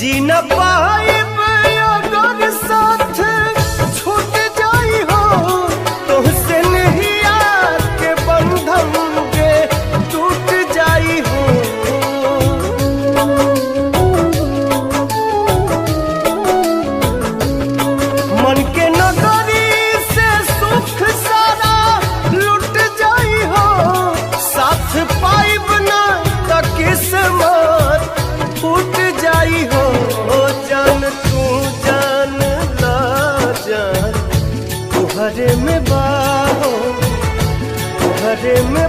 जी न पाइब अगर साथ छूट जाई हो तुमसे नहीं आके बंधन के टूट जाई हो। मन के नगरी से सुख सारा लुट जाई हो साथ पाइब ना त किस्मत फूट जाई हो। जान तू जान ला जान तुहरे में बाहो तुहरे में